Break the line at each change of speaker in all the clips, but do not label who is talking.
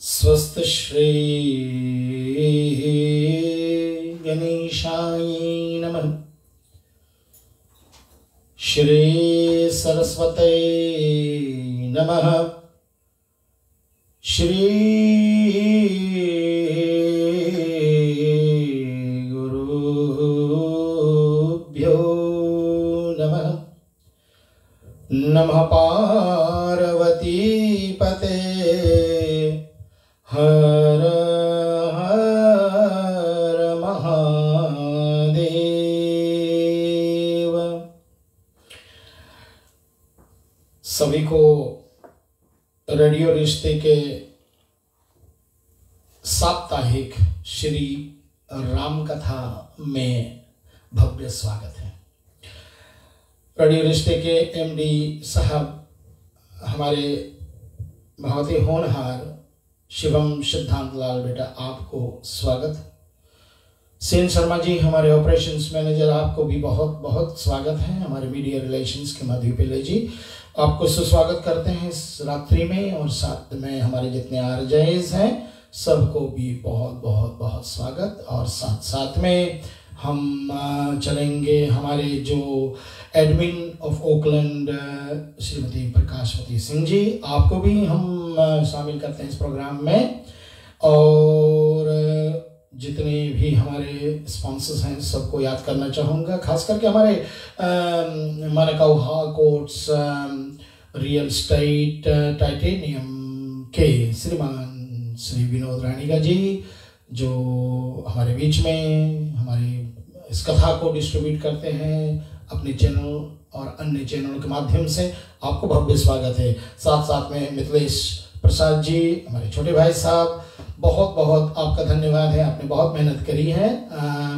स्वस्त श्री गणेशाय नमः। श्री सरस्वते नमः। श्री गुरुभ्यो नमः। नमः पार्वती पते हर हर महादेव। सभी को रेडियो रिश्ते के साप्ताहिक श्री राम कथा में भव्य स्वागत है। रेडियो रिश्ते के एमडी साहब हमारे बहुत ही होनहार शिवम सिद्धांत लाल बेटा, आपको स्वागत। सेन शर्मा जी हमारे ऑपरेशंस मैनेजर, आपको भी बहुत बहुत स्वागत है। हमारे मीडिया रिलेशंस के मध्य पिल्ले जी, आपको सुस्वागत करते हैं इस रात्रि में। और साथ में हमारे जितने आरजेज हैं सबको भी बहुत बहुत बहुत स्वागत। और साथ साथ में हम चलेंगे हमारे जो admin of Oakland Shrimati Prakashwati Singh ji, आपको भी हम शामिल करते हैं इस प्रोग्राम में। और जितने भी हमारे स्पॉन्सर्स हैं सबको याद करना चाहूँगा, खास करके हमारे मानकाऊ कोर्ट्स रियल स्टेट टाइटेनियम के श्रीमान श्री विनोद रानीगा जी, जो हमारे बीच में हमारी इस कथा को डिस्ट्रीब्यूट करते हैं अपने चैनल और अन्य चैनलों के माध्यम से, आपको भव्य स्वागत है। साथ साथ में मिथिलेश प्रसाद जी, हमारे छोटे भाई साहब, बहुत बहुत आपका धन्यवाद है। आपने बहुत मेहनत करी है।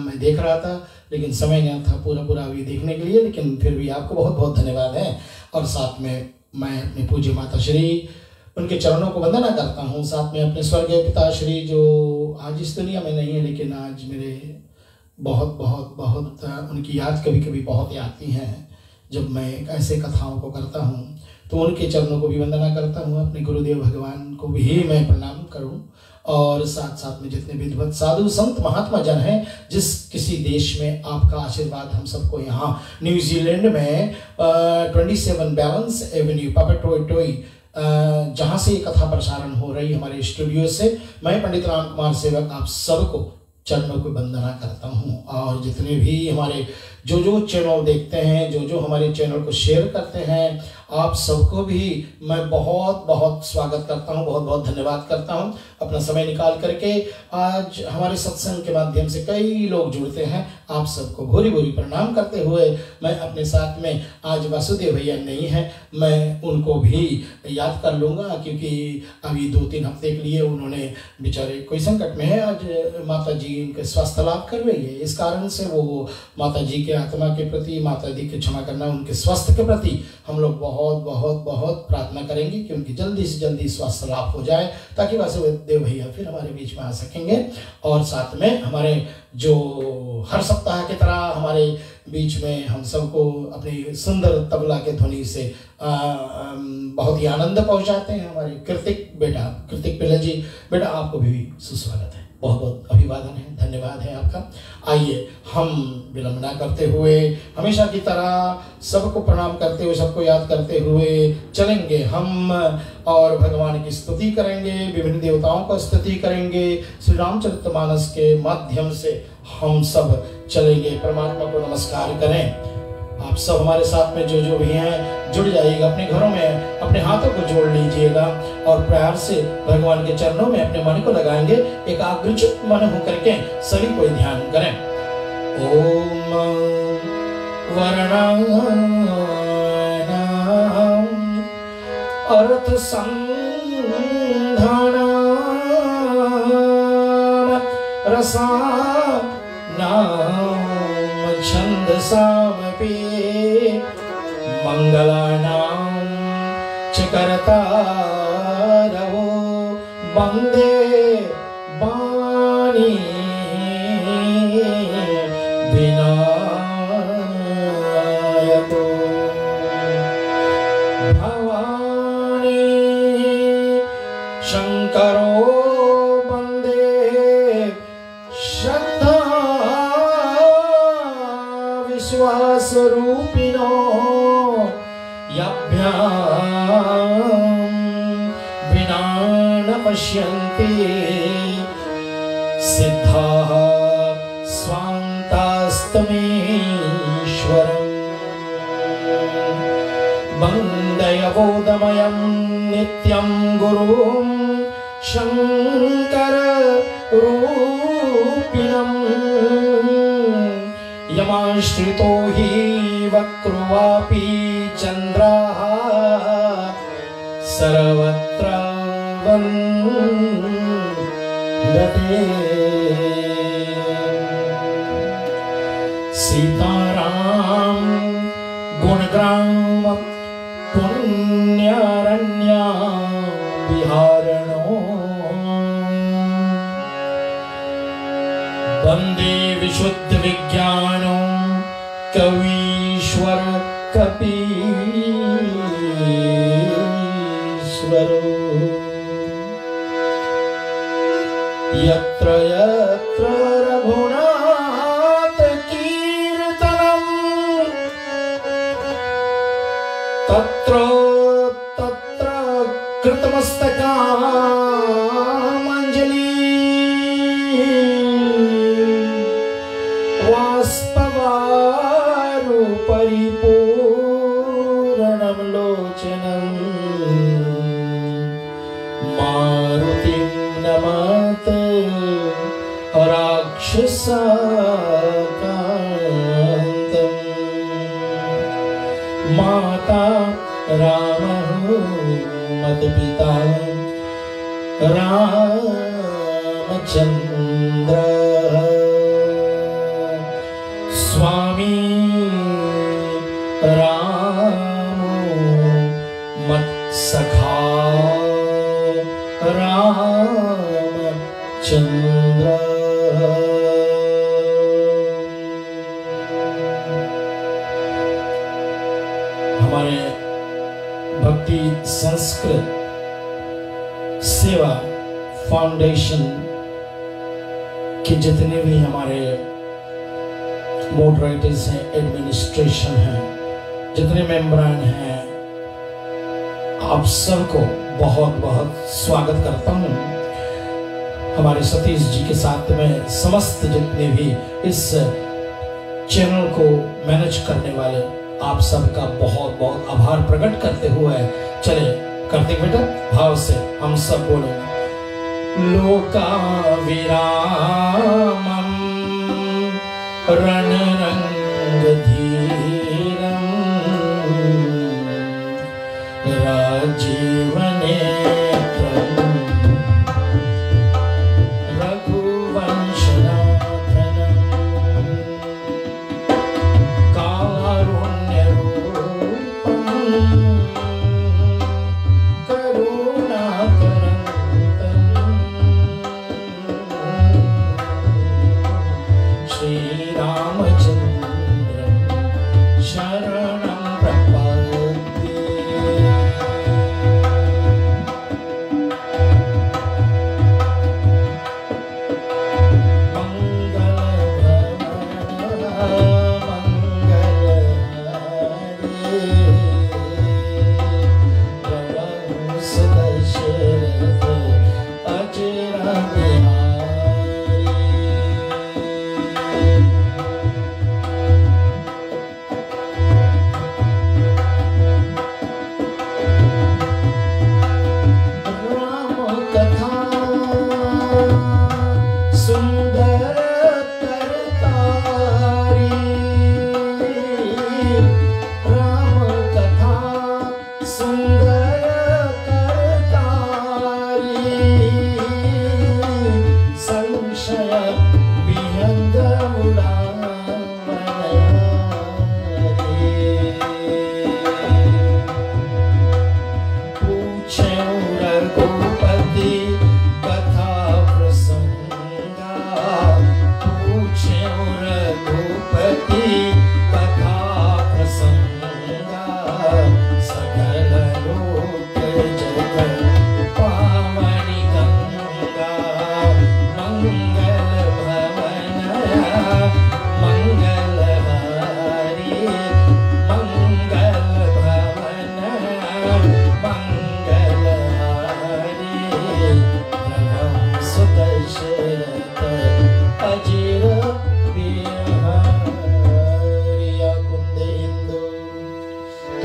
मैं देख रहा था लेकिन समय नहीं था पूरा अभी देखने के लिए, लेकिन फिर भी आपको बहुत बहुत धन्यवाद है। और साथ में मैं अपने पूज्य माता श्री उनके चरणों को वंदना करता हूँ। साथ में अपने स्वर्गीय पिता श्री, जो आज इस दुनिया में नहीं है लेकिन आज मेरे बहुत बहुत बहुत उनकी याद कभी कभी बहुत आती है। जब मैं ऐसे कथाओं को करता हूँ तो उनके चरणों को भी वंदना करता हूँ। अपने गुरुदेव भगवान को भी मैं प्रणाम करूँ। और साथ साथ में जितने विद्वत साधु संत महात्मा जन हैं, जिस किसी देश में आपका आशीर्वाद हम सबको यहाँ न्यूजीलैंड में 27 बैलेंस एवेन्यू पापाटोई जहाँ से ये कथा प्रसारण हो रही हमारे स्टूडियो से, मैं पंडित राम कुमार सेवक आप सबको चरणों को वंदना करता हूँ। और जितने भी हमारे जो चैनल देखते हैं, जो हमारे चैनल को शेयर करते हैं, आप सबको भी मैं बहुत बहुत स्वागत करता हूँ, बहुत बहुत धन्यवाद करता हूँ। अपना समय निकाल करके आज हमारे सत्संग के माध्यम से कई लोग जुड़ते हैं। आप सबको भूरी भूरी प्रणाम करते हुए मैं अपने साथ में, आज वासुदेव भैया नहीं है, मैं उनको भी याद कर लूँगा, क्योंकि अभी 2-3 हफ्ते के लिए उन्होंने बेचारे कोई संकट में है। आज माता जी उनके स्वास्थ्य लाभ कर रही है, इस कारण से वो माता जी के आत्मा के प्रति, माता जी के क्षमा करना, उनके स्वास्थ्य के प्रति हम लोग बहुत बहुत बहुत प्रार्थना करेंगे कि उनकी जल्दी से जल्दी स्वास्थ्य लाभ हो जाए, ताकि वासुदेव भैया फिर हमारे बीच में आ सकेंगे। और साथ में हमारे जो हर सप्ताह की तरह हमारे बीच में हम सबको अपनी सुंदर तबला के ध्वनि से बहुत ही आनंद पहुंचाते हैं हमारे कृतिक पिल्ले जी, बेटा आपको भी सुस्वागत है, बहुत बहुत अभिवादन है, धन्यवाद है आपका। आइए हम विलंब ना करते हुए, हमेशा की तरह सबको प्रणाम करते हुए, सबको याद करते हुए चलेंगे हम, और भगवान की स्तुति करेंगे, विभिन्न देवताओं का स्तुति करेंगे। श्री रामचरितमानस के माध्यम से हम सब चलेंगे। परमात्मा को नमस्कार करें। आप सब हमारे साथ में जो भी हैं जुड़ जाइएगा, अपने घरों में अपने हाथों को जोड़ लीजिएगा और प्यार से भगवान के चरणों में अपने मन को लगाएंगे। एकाग्रचित मन होकर के सभी कोई ध्यान करें। ओम वर्णं अर्थ संधान रसानां छन्दसामपि मंगलानां च कर्तारवो वन्दे वाणी विनायको। पश्यन्ति सिद्धाः स्वान्तास्तमीश्वरम् वन्दयबोधमयं नित्यं गुरुं शङ्कररूपिणम् यमाश्रितो हि वक्रुवापि चन्द्राः सर्वत्र वन्दते। सीताराम गुणग्राम पुण्यारण्या विहारणो वन्दे विशुद्ध विज्ञानो कवीश्वर कपीश्वरो यत्र यत्र रघुनाथ कीर्तनम् तत्र तत्र कृतमस्तकाञ्जलि वाष्पवारु परिपूर्णं लोचनं मारुतिं नमत राक्षसाकान्तम् माता रामः मत्पिता रामचन्द्रः स्वामी रामो मत्सखा रामचन्द्रः। हमारे भक्ति संस्कृत सेवा फाउंडेशन के जितने भी हमारे मॉडरेटर्स हैं, एडमिनिस्ट्रेशन है, जितने मेंबरान हैं, आप सबको बहुत बहुत स्वागत करता हूँ। हमारे सतीश जी के साथ में समस्त जितने भी इस चैनल को मैनेज करने वाले आप सबका बहुत बहुत आभार प्रकट करते हुए चले करते बेटा भाव से हम सब बोलेंगे। लोका विरामं रणरंगधीरं राजीवनेत्रं रघुवंशनाथनं कारुण्यरूपं करुणाकरं श्रीरामचन्द्रं शरणं प्रपद्ये।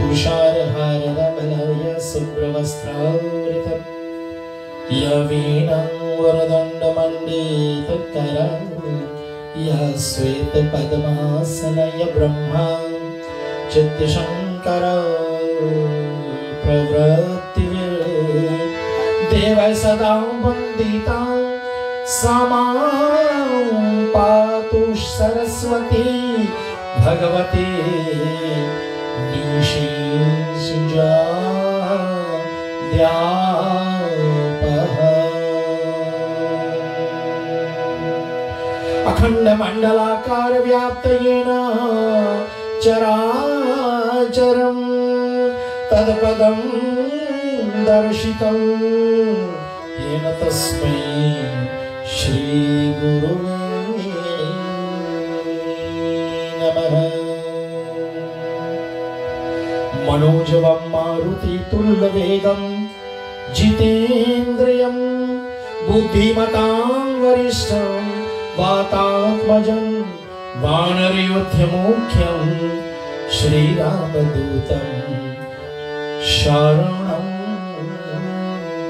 तुषारहारधवलय शुभ्रवस्त्रावृतं यवीणां वरदण्डमण्डितकरं यः श्वेतपद्मासनय ब्रह्मा चित्तशङ्कर प्रवृत्तिर् देवः सदा वन्दिता सा मां पातु सरस्वती भगवती अखंड मंडलाकार व्याप्तेन चराचरं तत्पदं दर्शितं येन तस्मै श्री गुरुवे नमः। मनोजवं मारुतितुल्यवेगं जितेन्द्रियं बुद्धिमतां वरिष्ठं वातात्मजं वानरयोध्यमुख्यं श्रीरामदूतं शरणं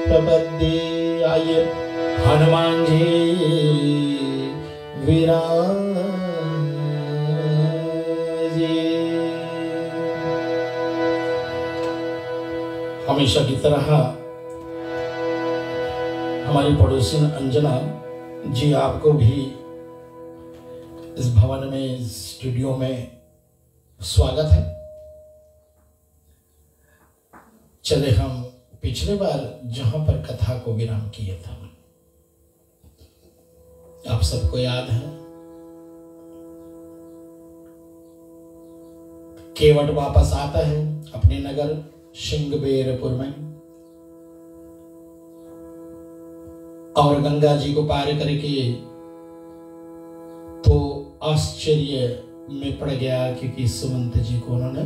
प्रपद्ये। आइए हनुमान जी विराजे। हमेशा की तरह हमारी पड़ोसी अंजना जी आपको भी इस भवन में, स्टूडियो में स्वागत है। चले हम पिछले बार जहां पर कथा को विराम किए थे, आप सबको याद है, केवट वापस आता है अपने नगर श्रृंगबेरपुर में और गंगा जी को पार करके तो आश्चर्य में पड़ गया क्योंकि सुमंत जी को उन्होंने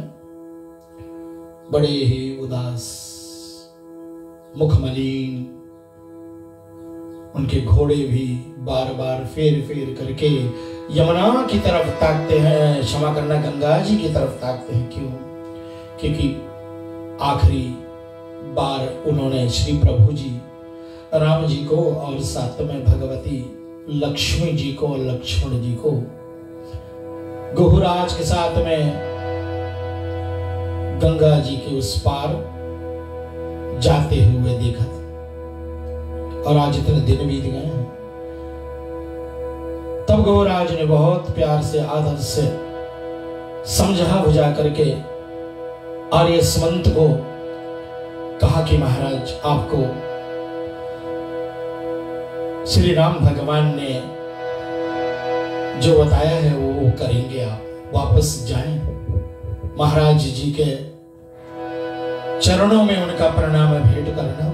बड़े ही उदास, मुखमलिन, उनके घोड़े भी बार बार फेर फेर करके यमुना की तरफ ताकते हैं, क्षमा करना गंगा जी की तरफ ताकते हैं। क्यों? क्योंकि आखिरी बार उन्होंने श्री प्रभु जी राम जी को और साथ में भगवती लक्ष्मी जी को और लक्ष्मण जी को गुहुराज के साथ में गंगा जी के उस पार जाते हुए देखा था। और आज इतने दिन बीत गए हैं, तब गुहुराज ने बहुत प्यार से आदर से समझा बुझा करके आर्य सुमंत को कहा कि महाराज आपको श्री राम भगवान ने जो बताया है वो करेंगे, आप वापस जाएं। महाराज जी के चरणों में उनका प्रणाम भेंट करना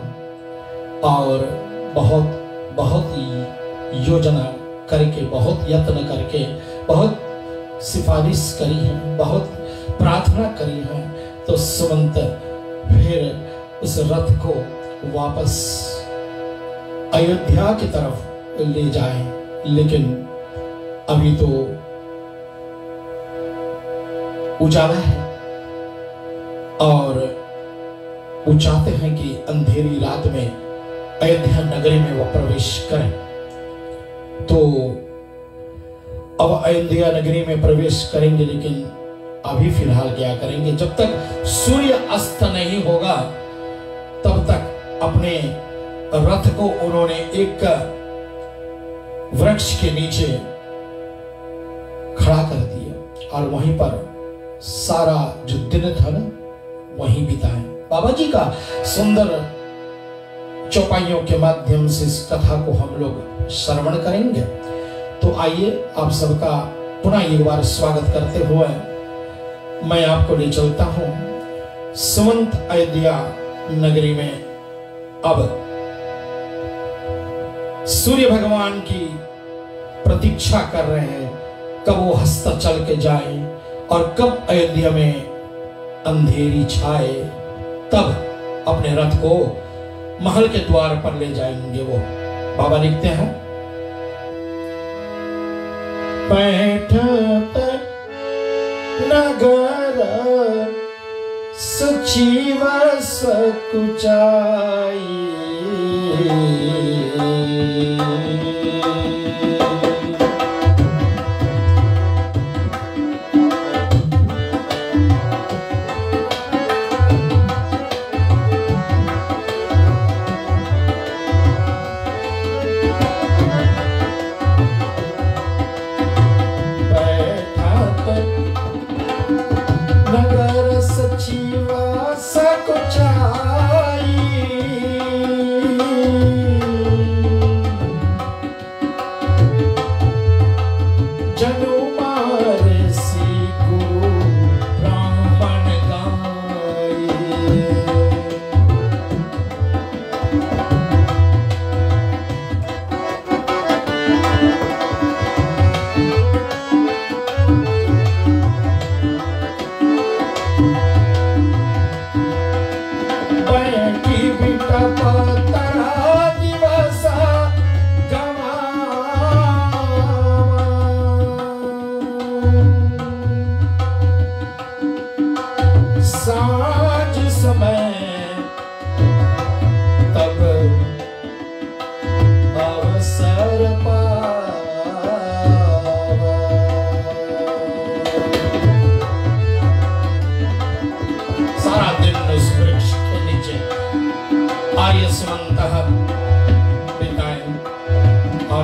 और बहुत बहुत योजना करके, बहुत यत्न करके, बहुत सिफारिश करी है, बहुत प्रार्थना करी है, तो सुमंत फिर उस रथ को वापस अयोध्या की तरफ ले जाएं। लेकिन अभी तो उजाला है और वो चाहते हैं कि अंधेरी रात में अयोध्या नगरी में वो प्रवेश करें। तो अब अयोध्या नगरी में प्रवेश करेंगे, लेकिन अभी फिलहाल क्या करेंगे, जब तक सूर्य अस्त नहीं होगा तब तक अपने रथ को उन्होंने एक वृक्ष के नीचे खड़ा कर दिया और वहीं पर सारा जो दिन था ना वहीं बिताए। बाबा जी का सुंदर चौपाइयों के माध्यम से इस कथा को हम लोग श्रवण करेंगे। तो आइए आप सबका पुनः एक बार स्वागत करते हुए मैं आपको ले चलता हूं सुमंत अयोध्या नगरी में। अब सूर्य भगवान की प्रतीक्षा कर रहे हैं कब वो हंसता चल के जाए और कब अयोध्या में अंधेरी छाए, तब अपने रथ को महल के द्वार पर ले जाएंगे। वो बाबा लिखते हैं, बैठत नगर सचिव सकुचाई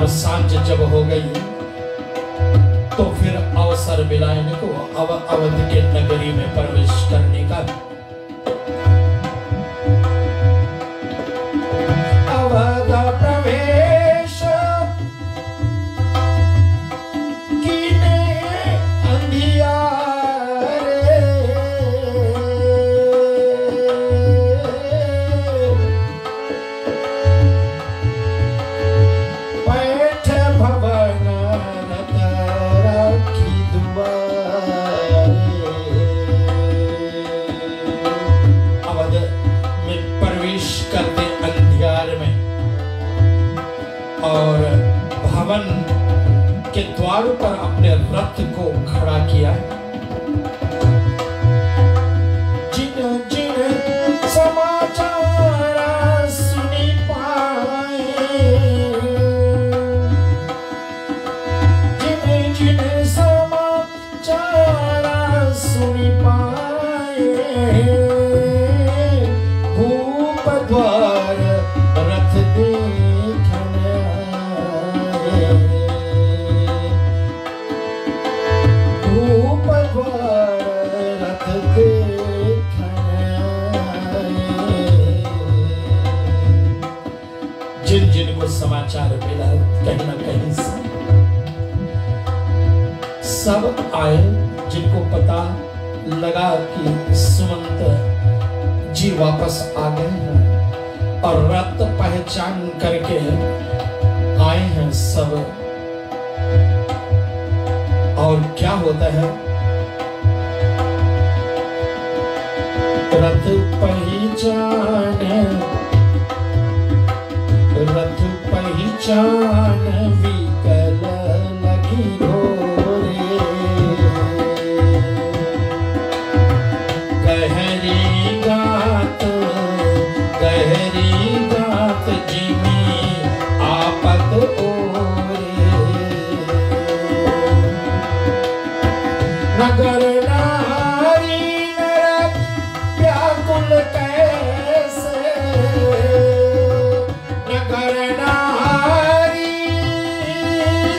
सांझ जब हो गई तो फिर अवसर मिला इनको अवध के नगरी में प्रवेश करने का। अवध प्रवेश कीने अंधियारे और भवन के द्वार पर अपने रथ को खड़ा किया। जिन जिन समाचार सुनी पाए, जिन जिन समाचार सुनी पाए, भूप द्वार रथ जिन जिन को समाचार मिला कहीं ना कहीं से सब आए, जिनको पता लगा कि सुमंत जी वापस आ गए हैं और रथ पहचान करके आए हैं सब। और क्या होता है, रथ पहचान विकल लगी घोरे, गहरी गात जिमी आपत ओरे, नगर नारी नर व्याकुल कैसे, नगर नारी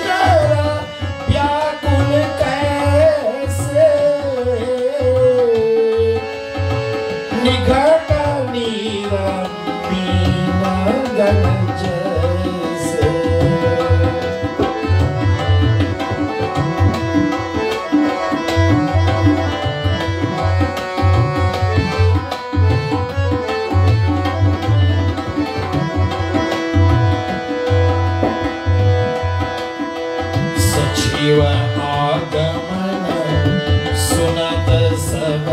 नर व्याकुल कैसे, निघट नीरमीन गण जैसे। सचिव आगमन सुनत सब,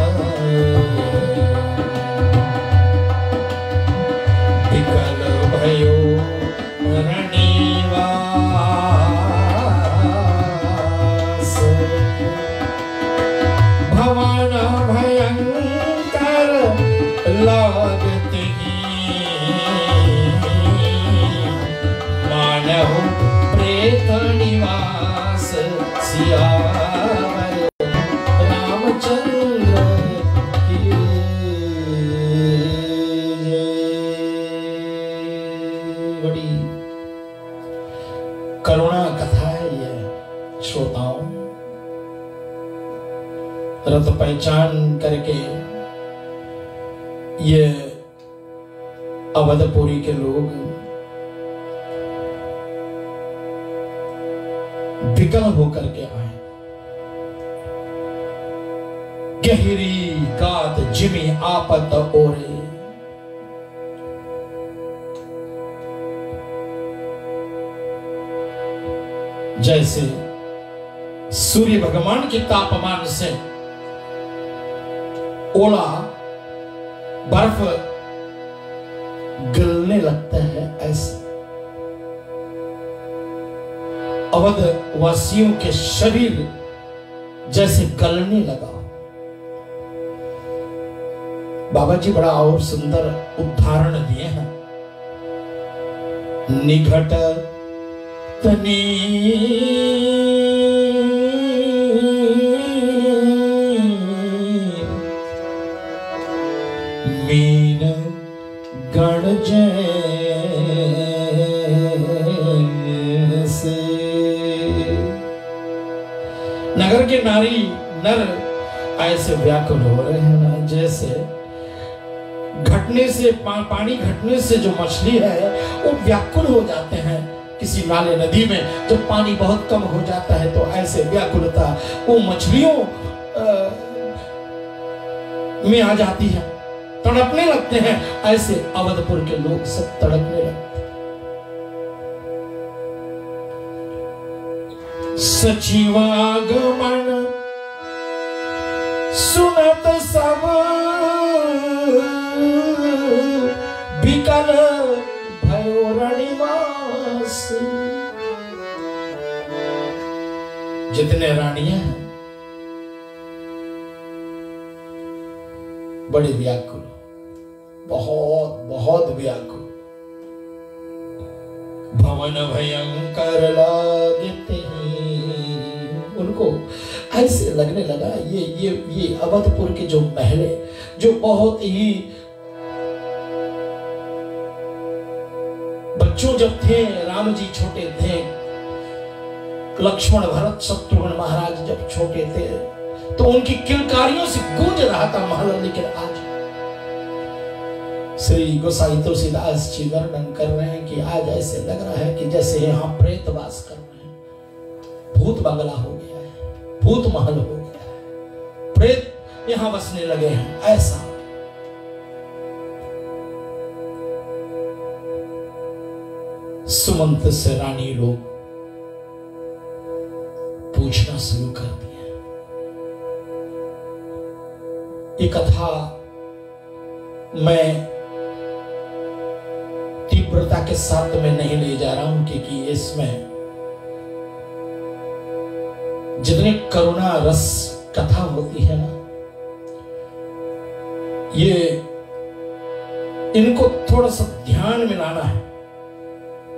लागत ही मानव प्रेत निवास सियावर रामचंद्र की बड़ी करुणा कथा है ये श्रोताओं। रथ पहचान करके ये अवधपुरी के लोग विकल होकर के आए। गहरी गात जिमी आपत ओरे, जैसे सूर्य भगवान के तापमान से ओला बर्फ गलने लगता है, ऐसे अवध वासियों के शरीर जैसे गलने लगा। बाबा जी बड़ा और सुंदर उदाहरण दिए हैं। निघट तनी मीन गण जैसे। नगर के नारी नर ऐसे व्याकुल हो रहे हैं ना, जैसे घटने से पानी घटने से जो मछली है वो व्याकुल हो जाते हैं। किसी नाले नदी में जब पानी बहुत कम हो जाता है तो ऐसे व्याकुलता वो मछलियों में आ जाती है, तड़पने लगते हैं। ऐसे अवधपुर के लोग सब तड़पने लगते हैं। सचिवागमन सुनत सब विकल भयो रणिवास। जितने रानियां हैं बड़े व्याकुल, बहुत बहुत व्याकुल। भवन भयंकर लागते हैं, उनको ऐसे लगने लगा ये अवधपुर के जो महले जो बहुत ही बच्चों जब थे, राम जी छोटे थे, लक्ष्मण भरत शत्रुघ्न महाराज जब छोटे थे तो उनकी किलकारियों से गूंज रहा था महल। लेकिन आज श्री गोसाई तुलसीदास जी वर्णन कर रहे हैं कि आज ऐसे लग रहा है कि जैसे यहाँ प्रेत वास कर रहे हैं। भूत बंगला हो गया है, भूत महल हो गया है, प्रेत यहाँ बसने लगे हैं। ऐसा सुमंत से रानी लोग पूछना शुरू कर दिया। ये कथा मैं तीव्रता के साथ में नहीं ले जा रहा हूं, क्योंकि इसमें जितनी करुणा रस कथा होती है ना, ये इनको थोड़ा सा ध्यान में लाना है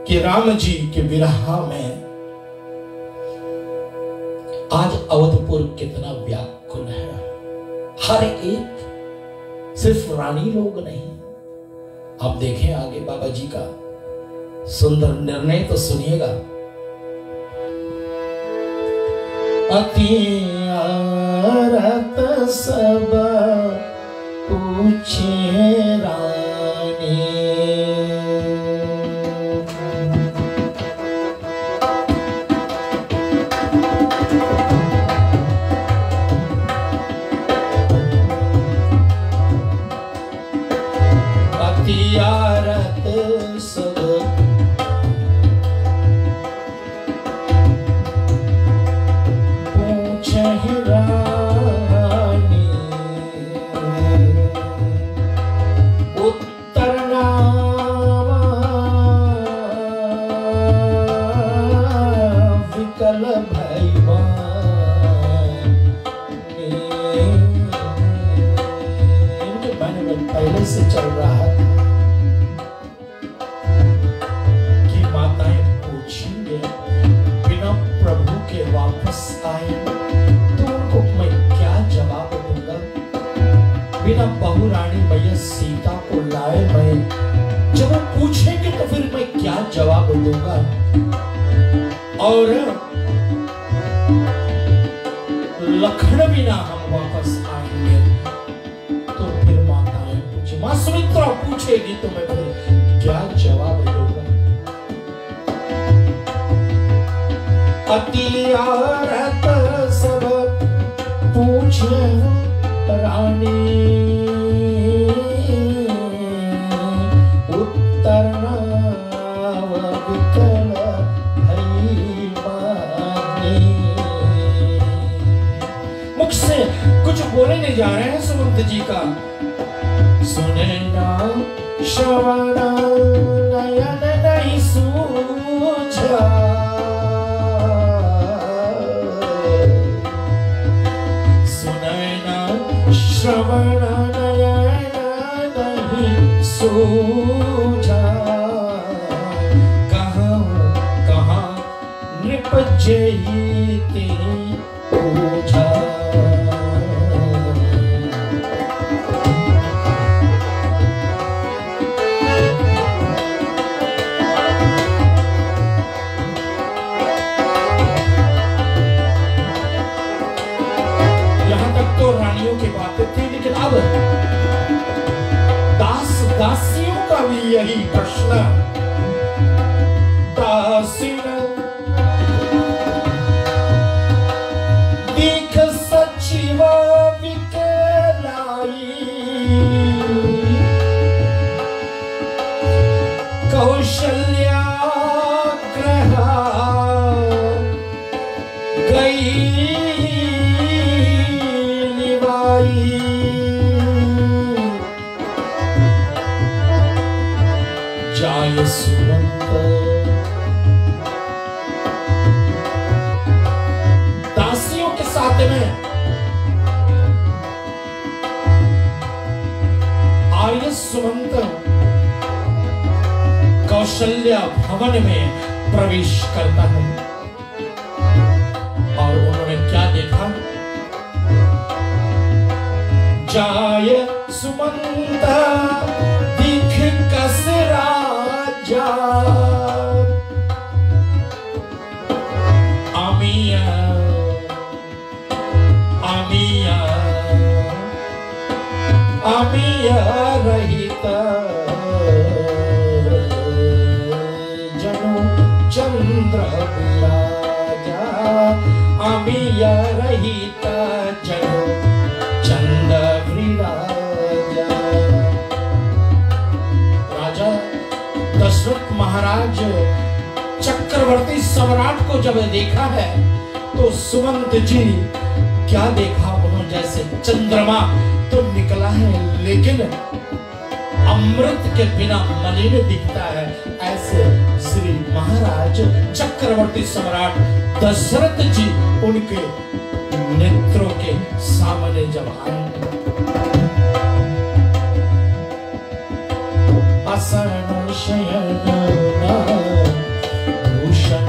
कि राम जी के विरह में आज अवधपुर कितना व्याकुल है। हर एक, सिर्फ रानी लोग नहीं। आप देखें आगे बाबा जी का सुंदर निर्णय तो सुनिएगा। अति आरत सब पूछे रानी, आरत सब पूछे रानी, उत्तर नावा विकल भैया। इनके बारे में पहले से चल रहा था कि माताएं पूछेंगे बिना प्रभु के वापस आए तो उनको मैं क्या जवाब दूंगा। बिना बहु रानी मैया सीता को लाए मैं जब वो पूछेंगे तो फिर मैं क्या जवाब दूंगा। और लखन बिना हम वापस आएंगे तो फिर माताएं पूछे, मां सुमित्रा पूछेगी तो मैं फिर क्या जवाब दूंगा। अति औरत सब पूछे रानी, उत्तर न विकल भई बानी। मुख से कुछ बोले नहीं जा रहे हैं सुमंत जी का। सुने ना श्रवण नयन नहीं सूझा, सुने ना श्रवण नयन नहीं सूझा। कहाँ कहाँ नृप जयी तेरी पूजा। यहां तक तो रानियों की बातें थी, लेकिन अब दास दासियों का भी यही प्रश्न। दासिन दिख सचिव विकलाई, कौशल्या ग्रहा गई निभाई। जाय सुमंत दासियों के साथ में आर्य सुमंत कौशल्या भवन में प्रवेश करता है। और उन्होंने क्या देखा। जाय सुमंत दिख कस राजा, आमिया आमिया आमिया रहित जनु चंद्र विराजा। आमिया रहित जनु चंद्र विराजा। राजा दशरथ महाराज चक्रवर्ती सम्राट को जब देखा है तो सुमंत जी क्या देखा, उन्होंने जैसे चंद्रमा तो निकला है लेकिन अमृत के बिना मलिन दिखता है। ऐसे श्री महाराज चक्रवर्ती सम्राट दशरथ जी उनके नेत्रों के सामने जब आए। आसन शयन भूषण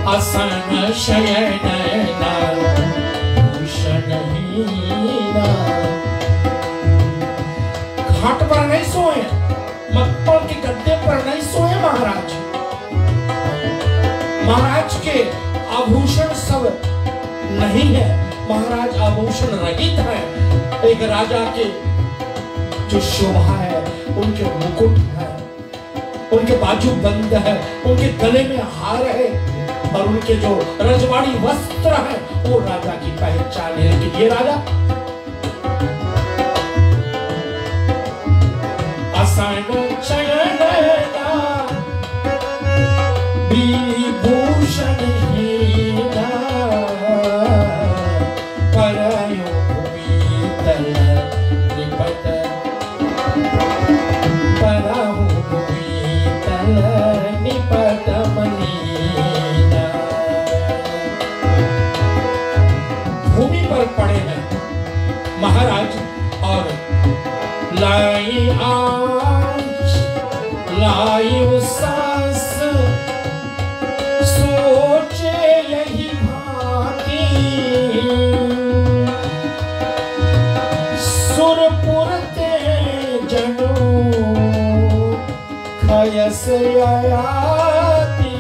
आसन शयन भूषण घाट पर नहीं सोए, मक्पल के गद्दे पर नहीं सोए महाराज। महाराज के आभूषण सब नहीं है, महाराज आभूषण रहित है। एक राजा के जो शोभा है, उनके मुकुट है, उनके बाजू बंद है, उनके गले में हार है और उनके जो रजवाड़ी वस्त्र है वो राजा की पहचान है। लेकिन ये राजा आसन शयन विभूषण हीना, परयो भूमितल निपत, परहु भूमितल निपत मनीना। महाराज। और लाई आज लाई सांस सोचे यही भांति, सुरपुर ते जनु खयस आयाती।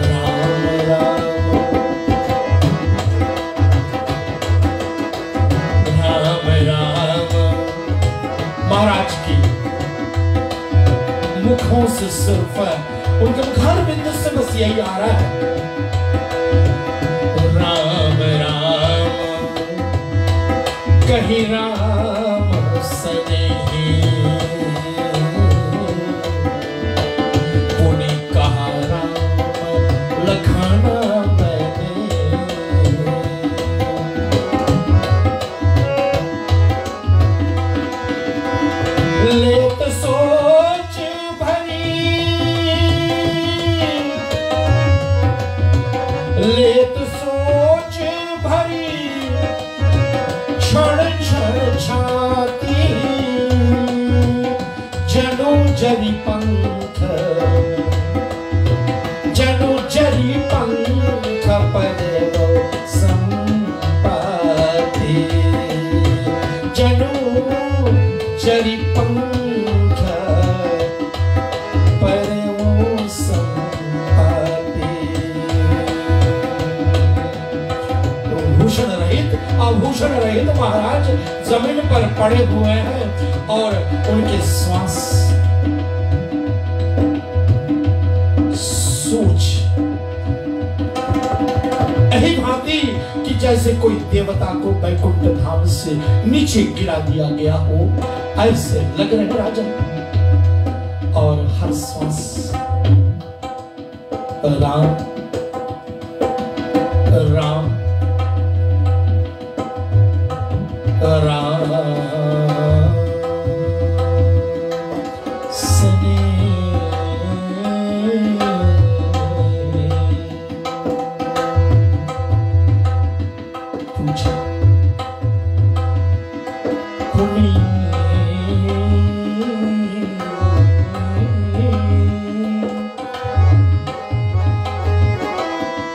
राम राम राम राम। महाराज की मुखों से सिर्फ उनके मुखार बिंदु से बस यही आ रहा है, राम राम। कहीं राम सनेही, उन्हें कहा राम लखाना मैंने। लेत सोच भरी, लेत सोच भरी क्षण क्षण छाती। जनु जरी पंख, जनु जरी पंख परे वो संपाती। जनु जरी पंख परे वो संपाती। भूषण रहित आभूषण रहित महाराज जमीन पर पड़े हुए हैं और उनके श्वास सोच यही भांति कि जैसे कोई देवता को वैकुंठ धाम से नीचे गिरा दिया गया हो, ऐसे लग रहे राजन। और हर श्वास राम राम राम सने। पूछा कुनी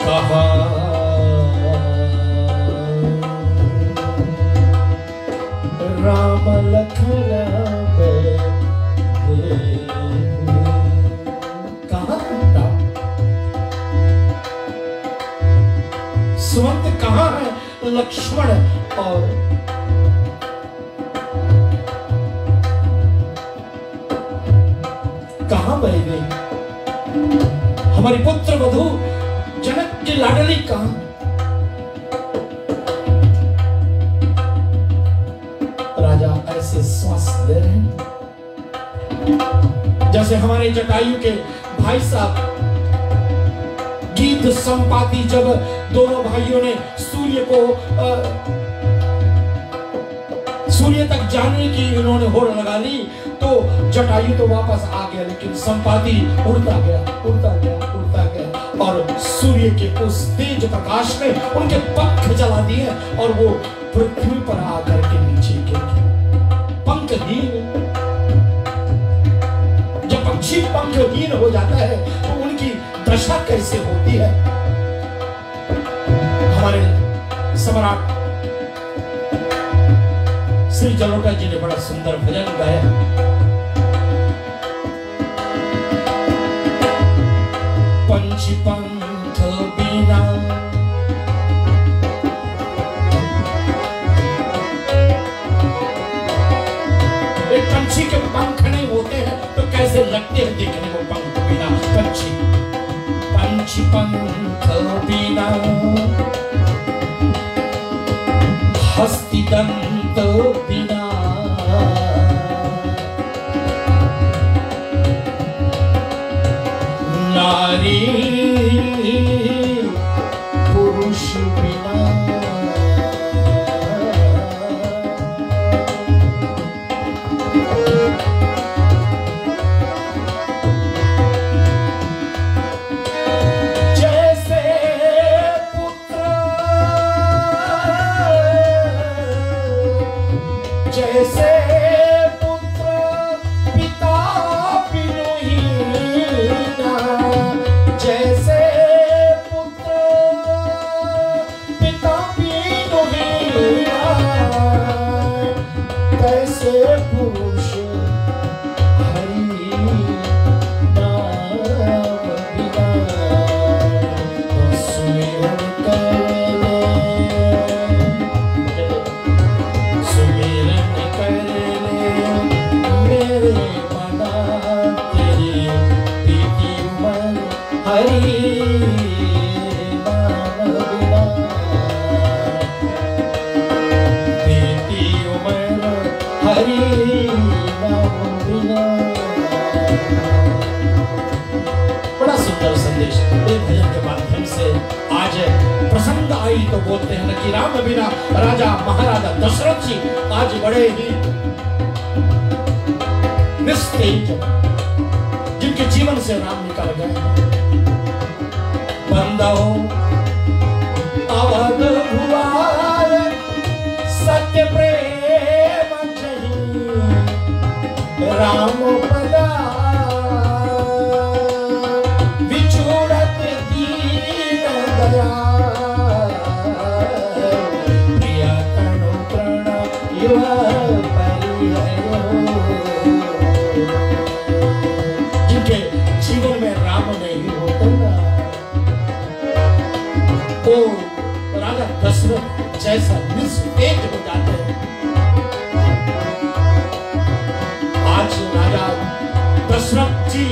कहा राम लखन कहाँ राम सुमंत कहाँ है लक्ष्मण और कहाँ बह गई हमारी पुत्र वधू जनक की लाडली कहाँ। राजा ऐसे श्वास ले रहे हैं जैसे हमारे जटायु के भाई साहब गीत संपाति, जब दोनों भाइयों ने सूर्य तक जाने की इन्होंने होड़ लगा ली, तो जटायु तो वापस आ गया, लेकिन संपाति उड़ता गया उड़ता गया उड़ता गया और सूर्य के उस तेज प्रकाश में उनके पंख जला दिए और वो पृथ्वी पर आकर के नीचे गिर गए पंखहीन। जब पक्षी पंखहीन हो जाता है तो उनकी दशा कैसे होती है। हमारे सम्राट श्री जलोटा जी ने बड़ा सुंदर भजन गाया। पंछी पंख बिना एक पंछी के पंख नहीं होते हैं तो कैसे लगते हैं देखने को पंख बिना। पंछी पंछी पंख बिना हस्ती दंत बिना नारी पुरुष बिना जैसे पुत्र बड़ा सुंदर संदेश भजन के माध्यम से आज प्रसंग आई तो बोलते हैं कि राम बिना राजा महाराजा दशरथ जी आज बड़े ही निस्तेज, जिनके जीवन से राम निकल गए। बंदो अवध भुआर सत्य प्रेम राम पदा विछोड़त दीन दया प्रिय तनु प्रण युवा परिहरो। जिनके जीवन में राम नहीं होता वो राजा दशरथ जैसा निस्तेज हो जाते हैं। आज राजा दशरथ जी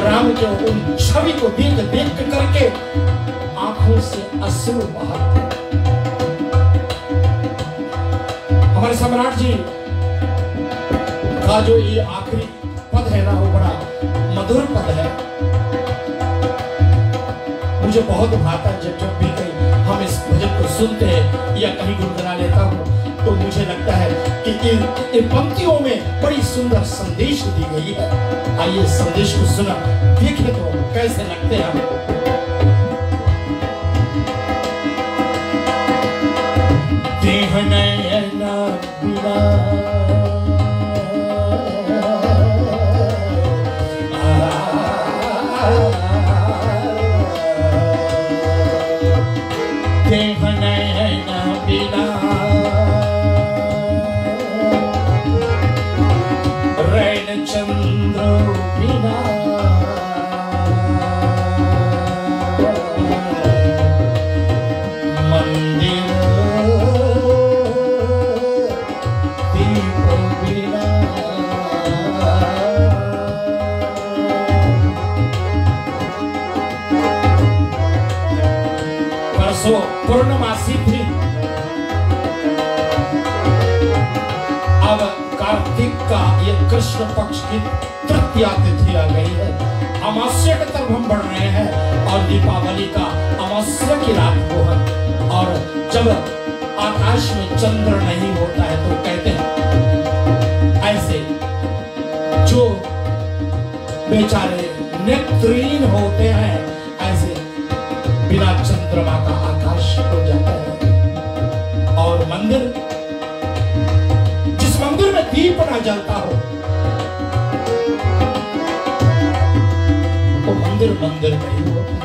राम के उन छवि को देख देख करके आंखों से अश्रु बहाते। हमारे सम्राट जी का जो ये आखिरी पद है ना, वो बड़ा मधुर पद है, मुझे बहुत भाता है। जब भी कहीं हम इस भजन को सुनते हैं या कहीं गुनगुना लेता हूँ तो मुझे लगता है कि इन पंक्तियों में बड़ी सुंदर संदेश दी गई है। आइए संदेश को सुना देखें तो कैसे लगते हैं हम। देह नयन बिना देह नयन बिना रैन चंद्र बिना मंदिर दीप बिना। परसों पूर्णमासी थी, अब कार्तिक का ये कृष्ण पक्ष की तृतीया तिथि आ गई है। अमावस्या की तरफ हम बढ़ रहे हैं और दीपावली का अमावस्या की रात को है। और जब आकाश में चंद्र नहीं होता है तो कहते हैं ऐसे जो बेचारे नेत्रहीन होते हैं, ऐसे बिना चंद्रमा का आकाश हो जाता है। और मंदिर, जिस मंदिर में दीप ना जलता हो वो मंदिर मंदिर नहीं होता।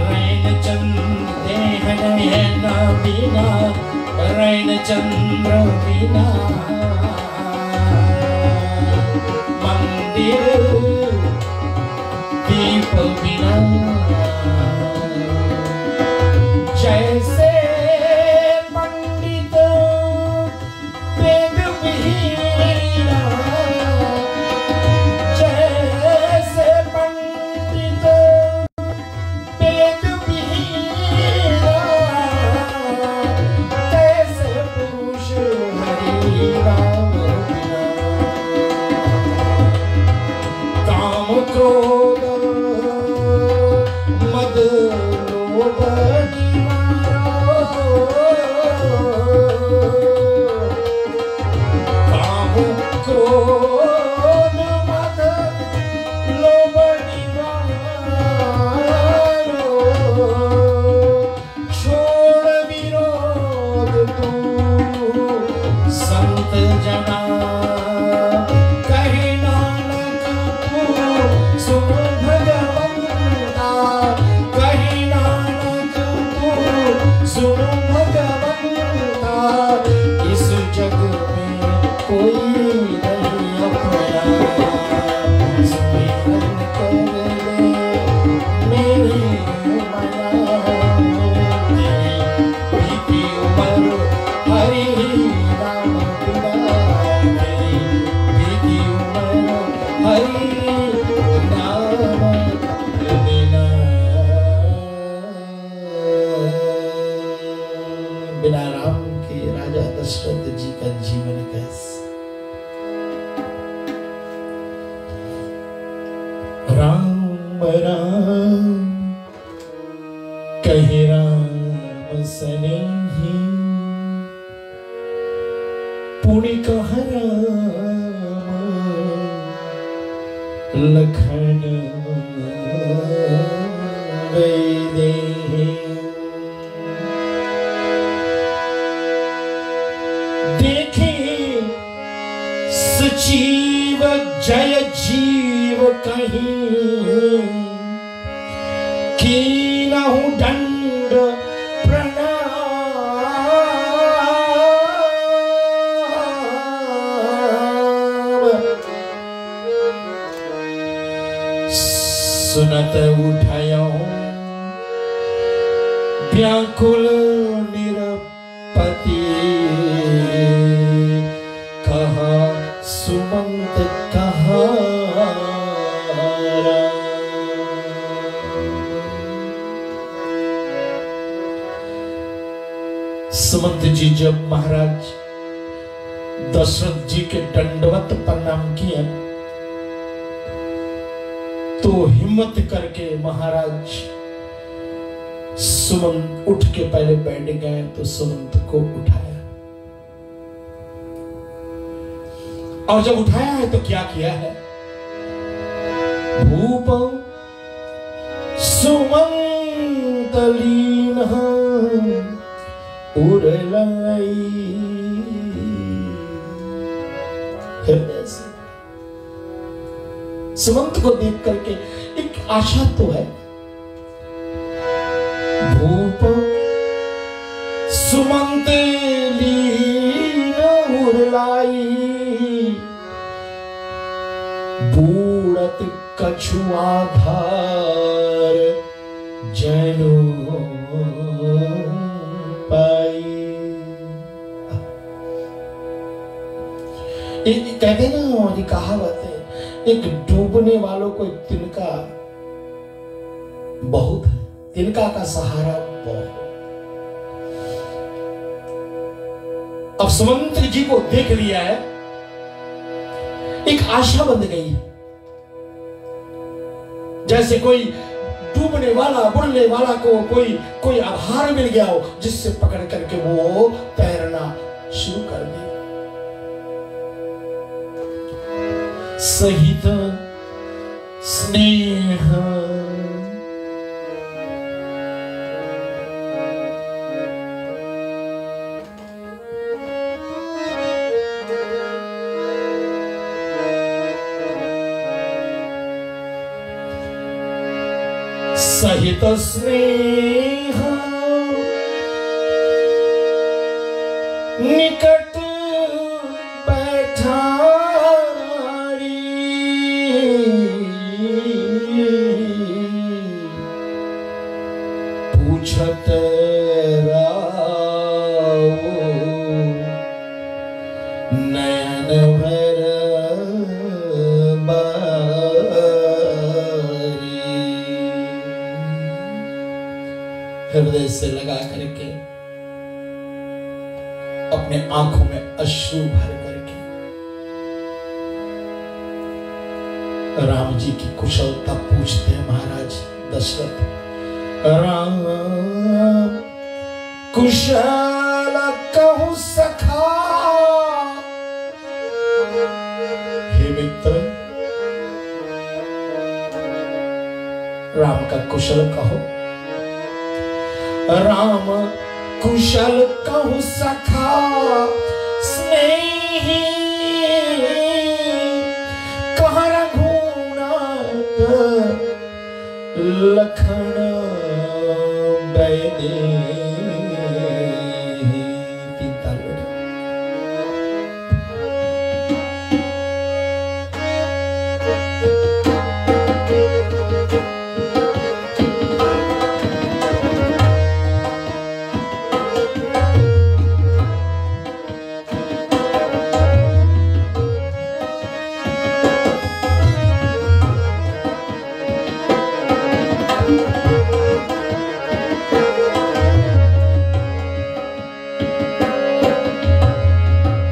रैन चंद्र देह नयन बिना रैन चंद्र बिना मंदिर दीप बिना। जैसे पंडित वेद विहीना, जैसे पंडित वेद विहीना, तैसे पुरुष हरिना। राम राम कहे राम सनेही, पुण्य कह राम लखन दे। देखे सजीव जय जीव कहीं, कीनहु दंड प्रणाम। सुनत उठयो व्याकुल निरपति, कहा सुमंत कहा सुमंत जी जब महाराज दशरथ जी के दंडवत प्रणाम किए तो हिम्मत करके महाराज सुमंत उठ के पहले बैठ गए, तो सुमंत को उठाया, और जब उठाया है तो क्या किया है? भूप सुमंत लीन उरलाई, हृदय से सुमंत को देख करके एक आशा तो है। भूप सुमंत लीन उरलाई, बूढ़त कछुआधार जनो पाई। कहते ना, हमारी कहावत है, एक डूबने वालों को एक तिनका बहुत है, तिनका का सहारा बहुत। अब सुमंत जी को देख लिया है, एक आशा बंध गई है। जैसे कोई डूबने वाला, बुड़ने वाला को कोई आधार मिल गया हो, जिससे पकड़ करके वो तैरना शुरू कर दे। सहित स्नेह सहित स्नेह निकट बैठा, पूछत राओ नयन भर बारी। हृदय से लगा करके, अपने आंखों में अश्रु भर करके राम जी की कुशलता पूछते हैं महाराज दशरथ। राम कुशल कहूं सखा, हे मित्र राम का कुशल कहो। राम कुशल कहूं सखा, स्नेही कह रघुनाथ लखन बैदे।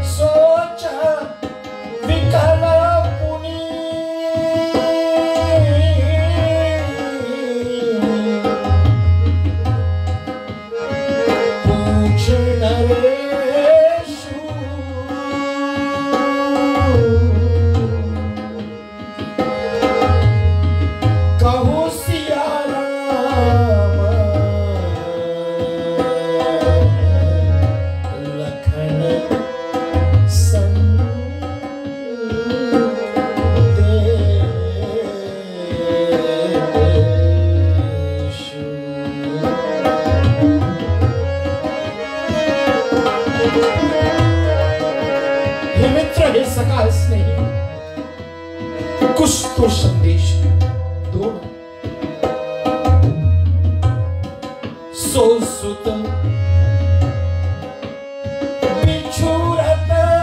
सोच विकल पुनी कुछ तो संदेश दो। सो सुत बिछुरत गए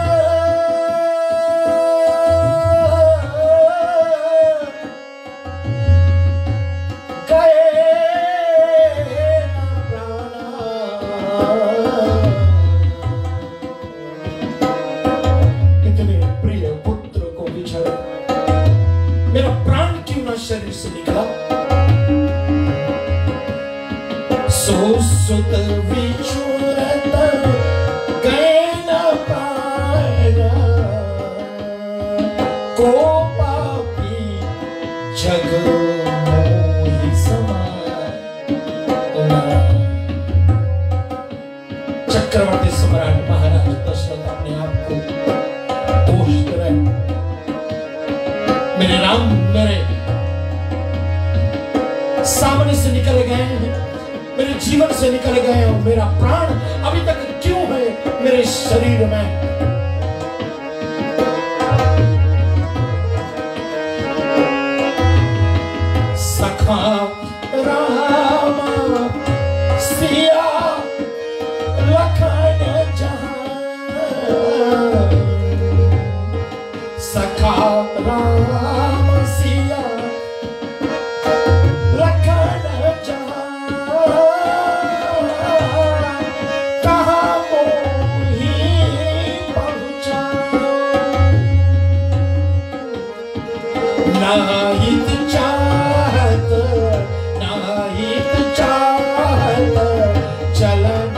शरीर से निकला। सो सुत विछुरत गए न प्राण को पापी जग मोहि समाए। चक्रवर्ती सम्राट महाराज दशरथ अपने आप को दोष कर रहे, मेरे राम मेरे सामने से निकल गए हैं, मेरे जीवन से निकल गए हैं, और मेरा प्राण अभी तक क्यों है मेरे शरीर में। सखा राम सिया लखन जहां, सखा राम सिया नाहित चाहत चलन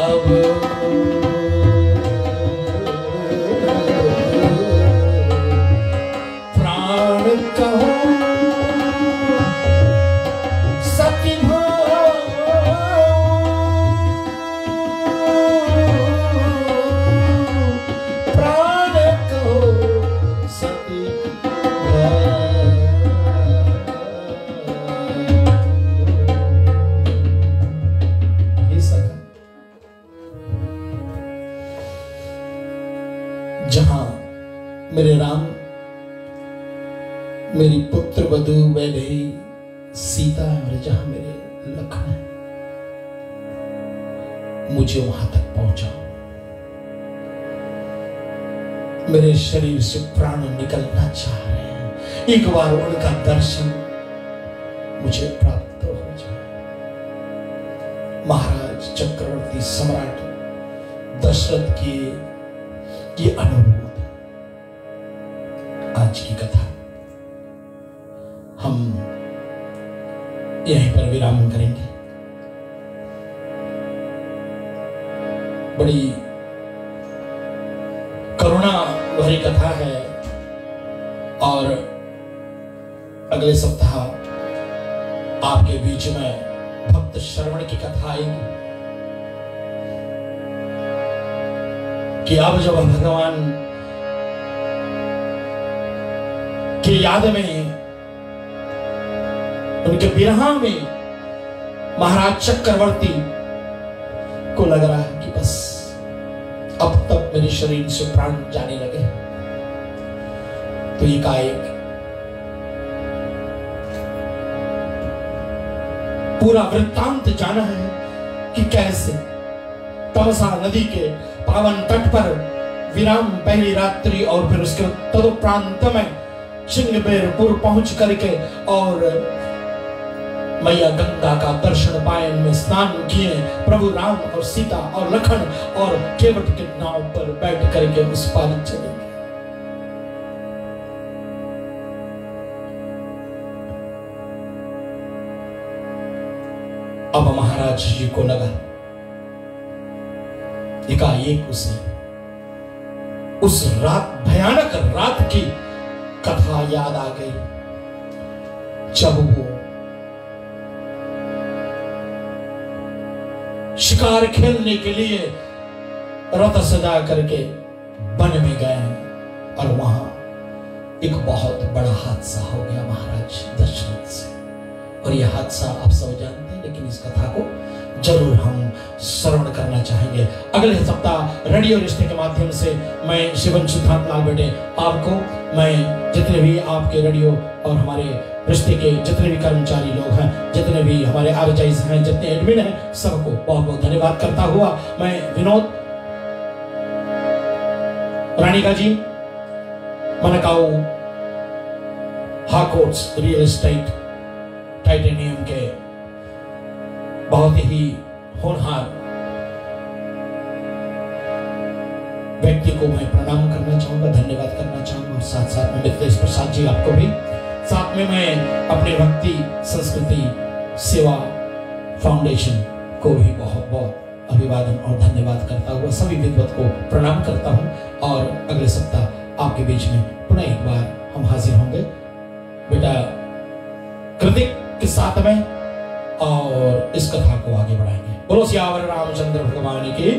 अब, प्राण कहो सती प्राण कहो सती। जहां मेरे राम मेरी पुत्र वधू वैदेही सीता है, और जहां मेरे लखन है, मुझे वहां तक पहुंचाओ। मेरे शरीर से प्राण निकलना चाह रहे हैं, एक बार उनका दर्शन मुझे प्राप्त हो जाए। महाराज चक्रवर्ती सम्राट दशरथ की ये अनुरोध। आज की कथा हम यहीं पर विराम करेंगे। बड़ी करुणा भरी कथा है, और अगले सप्ताह आपके बीच में भक्त श्रवण की कथा आएगी कि अब जब भगवान की याद में, उनके विरह में महाराज चक्रवर्ती को लग रहा है कि बस अब तक मेरे शरीर से प्राण जाने लगे, तो एकाएक पूरा वृत्तांत जाना है कि कैसे तमसा नदी के पावन तट पर विराम पहली रात्रि, और फिर उसके तदुपरांत में चिंगबेरपुर पहुंच करके और मैया गंगा का दर्शन पाए, में स्नान किए, प्रभु राम और सीता और लखन और केवट के नाव पर बैठ करके उस पार चले। अब महाराज जी को लगा एकाएक उसे उस रात, भयानक रात की कथा याद आ गई, जब वो शिकार खेलने के लिए रथ सजा करके वन में गए, और वहां एक बहुत बड़ा हादसा हो गया महाराज दशरथ से। और यह हादसा आप सब जानते हैं, लेकिन इस कथा को जरूर हम श्रवण करना चाहेंगे। अगले सप्ताह रेडियो रिश्ते के माध्यम से मैं शिवन सिद्धांत लाल बेटे आपको, मैं जितने भी आपके रेडियो और हमारे रिश्ते के जितने भी कर्मचारी लोग हैं, जितने भी हमारे आरजाइज हैं, जितने एडमिन हैं, सबको बहुत बहुत धन्यवाद करता हुआ मैं विनोद रानिका जी, मनकाऊ हाकोट्स रियल एस्टेट टाइटेनियम के बहुत ही होनहार व्यक्ति को मैं प्रणाम करना चाहूंगा, धन्यवाद करना चाहूंगा। और साथ साथ में मित्रेश प्रसाद जी आपको भी, साथ में मैं अपने भक्ति संस्कृति सेवा फाउंडेशन को भी बहुत बहुत अभिवादन और धन्यवाद करता हुआ सभी विद्वत को प्रणाम करता हूं। और अगले सप्ताह आपके बीच में पुनः एक बार हम हाजिर होंगे बेटा कृतिक के साथ में, और इस कथा को आगे बढ़ाएंगे। बोलो सियावर रामचंद्र भगवान की।